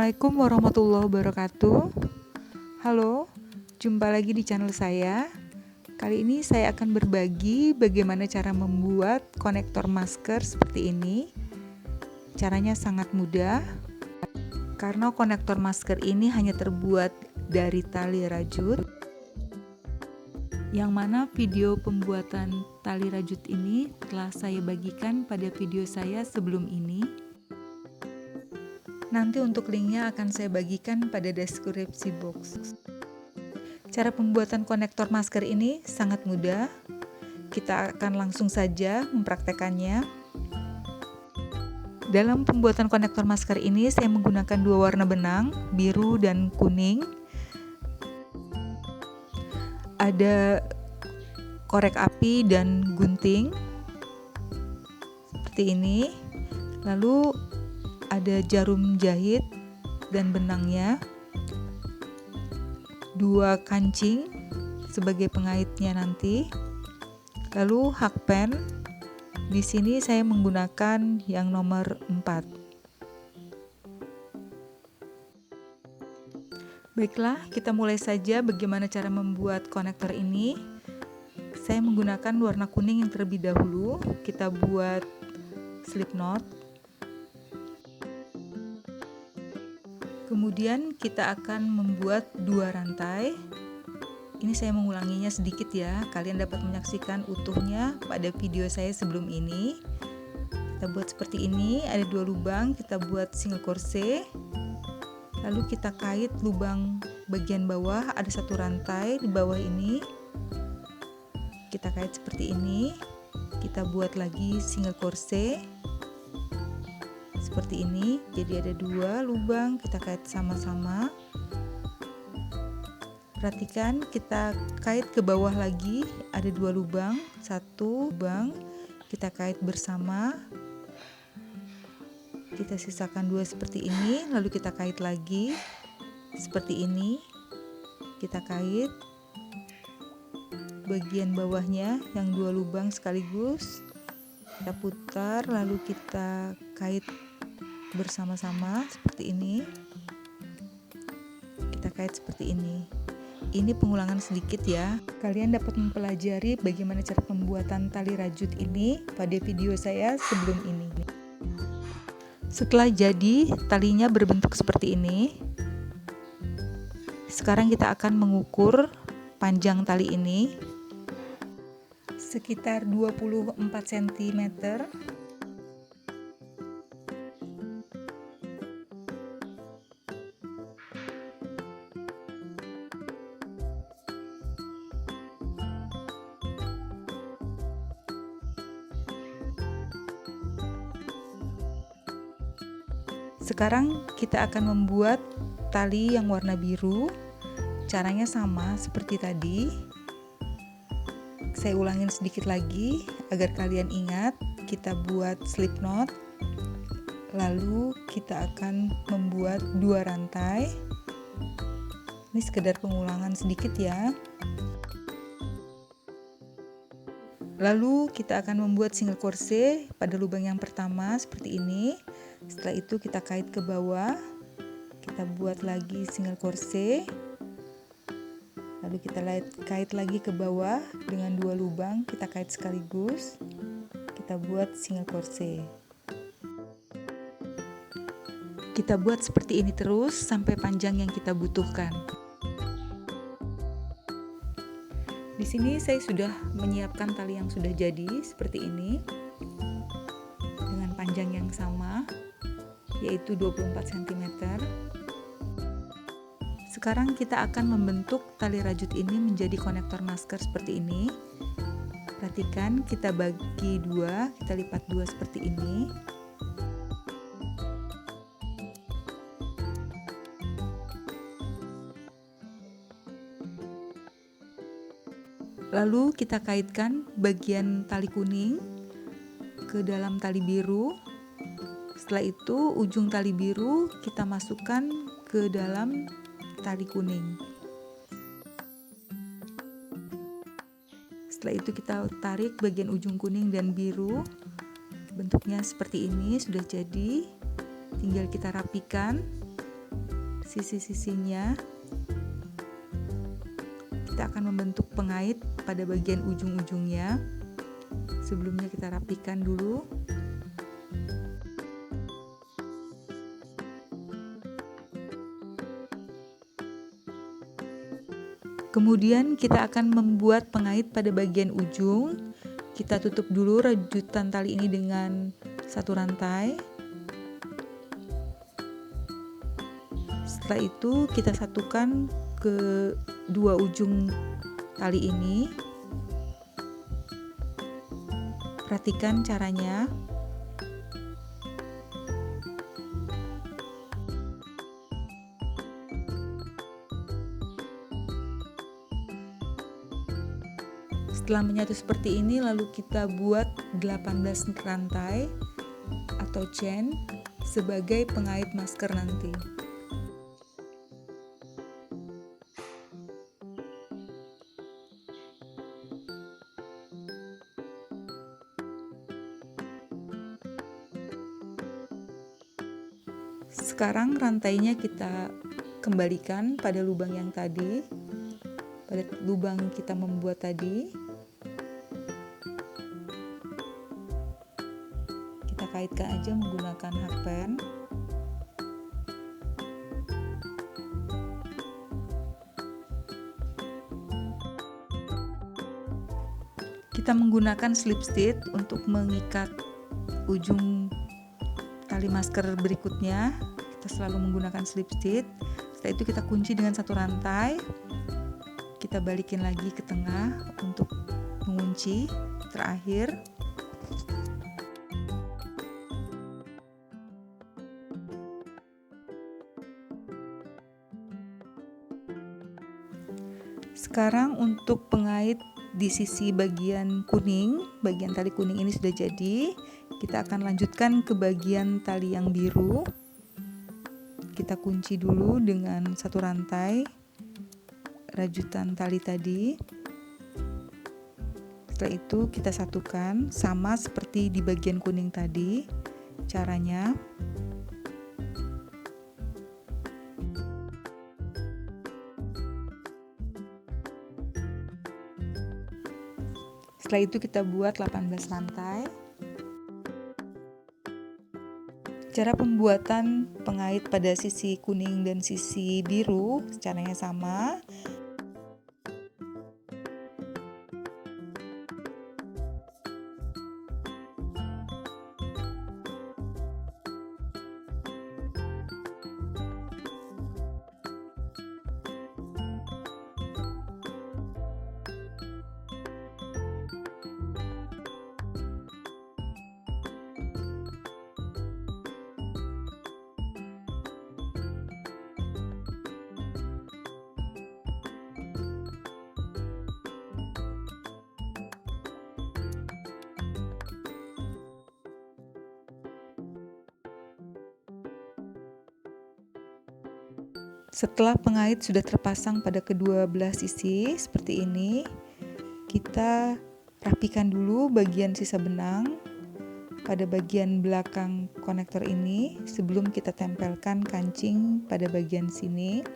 Assalamualaikum warahmatullahi wabarakatuh. Halo, jumpa lagi di channel saya. Kali ini saya akan berbagi bagaimana cara membuat konektor masker seperti ini. Caranya sangat mudah, karena konektor masker ini hanya terbuat dari tali rajut. Yang mana video pembuatan tali rajut ini telah saya bagikan pada video saya sebelum ini. Nanti untuk linknya akan saya bagikan pada deskripsi box. Cara pembuatan konektor masker ini sangat mudah. Kita akan langsung saja mempraktekannya. Dalam pembuatan konektor masker ini saya menggunakan dua warna benang, biru dan kuning. Ada korek api dan gunting seperti ini. Lalu ada jarum jahit dan benangnya, dua kancing sebagai pengaitnya nanti, lalu hakpen. Di sini saya menggunakan yang nomor 4. Baiklah, kita mulai saja bagaimana cara membuat konektor ini. Saya menggunakan warna kuning yang terlebih dahulu. Kita buat slip knot. Kemudian kita akan membuat 2 rantai. Ini saya mengulanginya sedikit ya. Kalian dapat menyaksikan utuhnya pada video saya sebelum ini. Kita buat seperti ini, ada 2 lubang, kita buat single crochet. Lalu kita kait lubang bagian bawah, ada 1 rantai di bawah ini. Kita kait seperti ini. Kita buat lagi single crochet. Seperti ini, jadi ada 2 lubang, kita kait sama-sama. Perhatikan, kita kait ke bawah lagi, ada 2 lubang, 1 lubang, kita kait bersama. Kita sisakan 2 seperti ini, lalu kita kait lagi seperti ini. Kita kait bagian bawahnya yang 2 lubang sekaligus. Kita putar, lalu kita kait bersama-sama seperti ini. Kita kait seperti ini. Ini pengulangan sedikit ya. Kalian dapat mempelajari bagaimana cara pembuatan tali rajut ini pada video saya sebelum ini. Setelah jadi, talinya berbentuk seperti ini. Sekarang kita akan mengukur panjang tali ini sekitar 24 cm. Sekarang kita akan membuat tali yang warna biru. Caranya sama seperti tadi. Saya ulangin sedikit lagi agar kalian ingat. Kita buat slip knot. Lalu kita akan membuat 2 rantai. Ini sekedar pengulangan sedikit ya. Lalu kita akan membuat single crochet pada lubang yang pertama seperti ini. Setelah itu kita kait ke bawah, kita buat lagi single crochet, lalu kita kait lagi ke bawah dengan 2 lubang, kita kait sekaligus, kita buat single crochet. Kita buat seperti ini terus sampai panjang yang kita butuhkan. Di sini saya sudah menyiapkan tali yang sudah jadi seperti ini dengan panjang yang sama, yaitu 24 cm. Sekarang kita akan membentuk tali rajut ini menjadi konektor masker seperti ini. Perhatikan, kita bagi 2, kita lipat 2 seperti ini. Lalu kita kaitkan bagian tali kuning ke dalam tali biru. Setelah itu ujung tali biru kita masukkan ke dalam tali kuning. Setelah itu kita tarik bagian ujung kuning dan biru. Bentuknya seperti ini, sudah jadi. Tinggal kita rapikan. sisi-sisinya. Kita akan membentuk pengait pada bagian ujung-ujungnya. Sebelumnya kita rapikan dulu. Kemudian kita akan membuat pengait pada bagian ujung. Kita tutup dulu rajutan tali ini dengan satu rantai. Setelah itu kita satukan ke dua ujung tali ini. Perhatikan caranya. Setelah menyatu seperti ini, lalu kita buat 18 rantai atau chain sebagai pengait masker nanti. Sekarang rantainya kita kembalikan pada lubang yang tadi, pada lubang kita membuat tadi. Kita kaitkan aja menggunakan hakpen. Kita menggunakan slip stitch untuk mengikat ujung tali masker berikutnya. Kita selalu menggunakan slip stitch. Setelah itu kita kunci dengan satu rantai. Kita balikin lagi ke tengah untuk mengunci terakhir. Sekarang untuk pengait di sisi bagian kuning, bagian tali kuning ini sudah jadi. Kita akan lanjutkan ke bagian tali yang biru. Kita kunci dulu dengan satu rantai rajutan tali tadi. Setelah itu kita satukan sama seperti di bagian kuning tadi. Caranya setelah itu kita buat 18 rantai. Cara pembuatan pengait pada sisi kuning dan sisi biru caranya sama. Setelah pengait sudah terpasang pada kedua belah sisi seperti ini, kita rapikan dulu bagian sisa benang pada bagian belakang konektor ini sebelum kita tempelkan kancing pada bagian sini.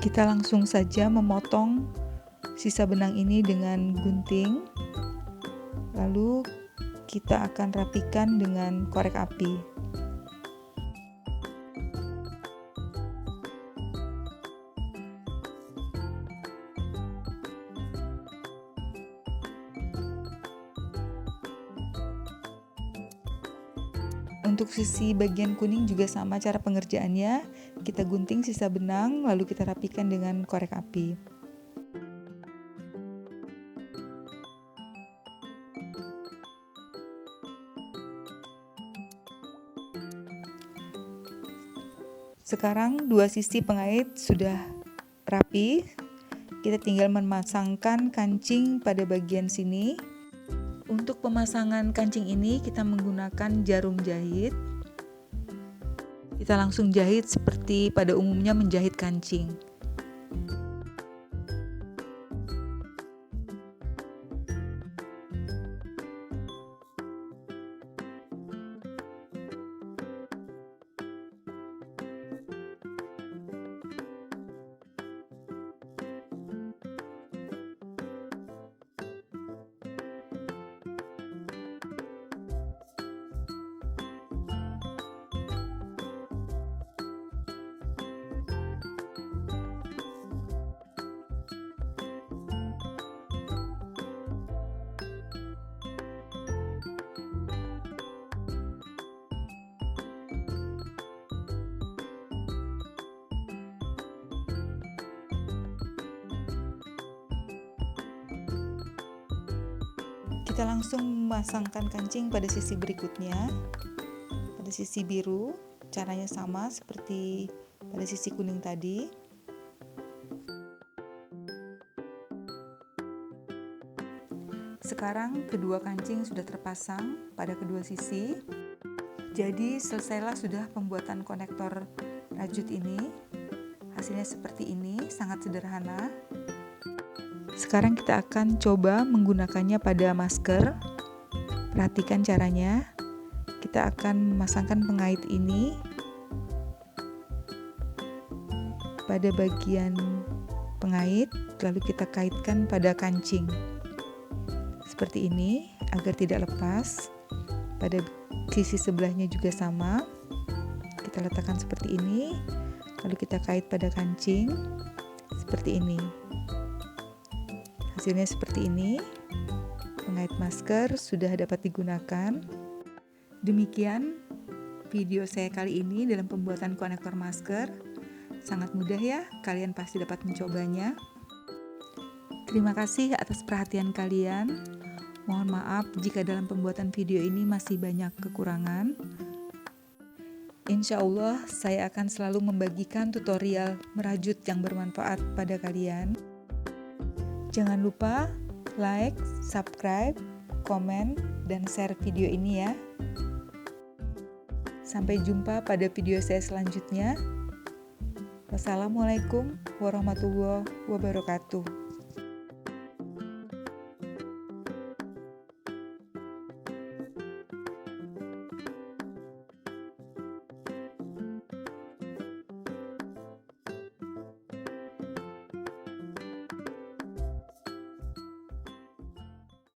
Kita langsung saja memotong sisa benang ini dengan gunting. Lalu kita akan rapikan dengan korek api. Untuk sisi bagian kuning juga sama cara pengerjaannya. Kita gunting sisa benang lalu kita rapikan dengan korek api. Sekarang dua sisi pengait sudah rapi. Kita tinggal memasangkan kancing pada bagian sini. Untuk pemasangan kancing ini kita menggunakan jarum jahit. Kita langsung jahit seperti pada umumnya menjahit kancing. Kita langsung memasangkan kancing pada sisi berikutnya, pada sisi biru. Caranya sama seperti pada sisi kuning tadi. Sekarang kedua kancing sudah terpasang pada kedua sisi. Jadi selesailah sudah pembuatan konektor rajut ini. Hasilnya seperti ini, sangat sederhana. Sekarang kita akan coba menggunakannya pada masker. Perhatikan caranya. Kita akan memasangkan pengait ini pada bagian pengait, lalu kita kaitkan pada kancing. Seperti ini, agar tidak lepas. Pada sisi sebelahnya juga sama. Kita letakkan seperti ini, lalu kita kait pada kancing. Seperti ini. Hasilnya seperti ini. Pengait masker sudah dapat digunakan. Demikian video saya kali ini dalam pembuatan konektor masker. Sangat mudah ya, kalian pasti dapat mencobanya. Terima kasih atas perhatian kalian. Mohon maaf jika dalam pembuatan video ini masih banyak kekurangan. Insya Allah saya akan selalu membagikan tutorial merajut yang bermanfaat pada kalian. Jangan lupa like, subscribe, komen, dan share video ini ya. Sampai jumpa pada video saya selanjutnya. Wassalamualaikum warahmatullahi wabarakatuh.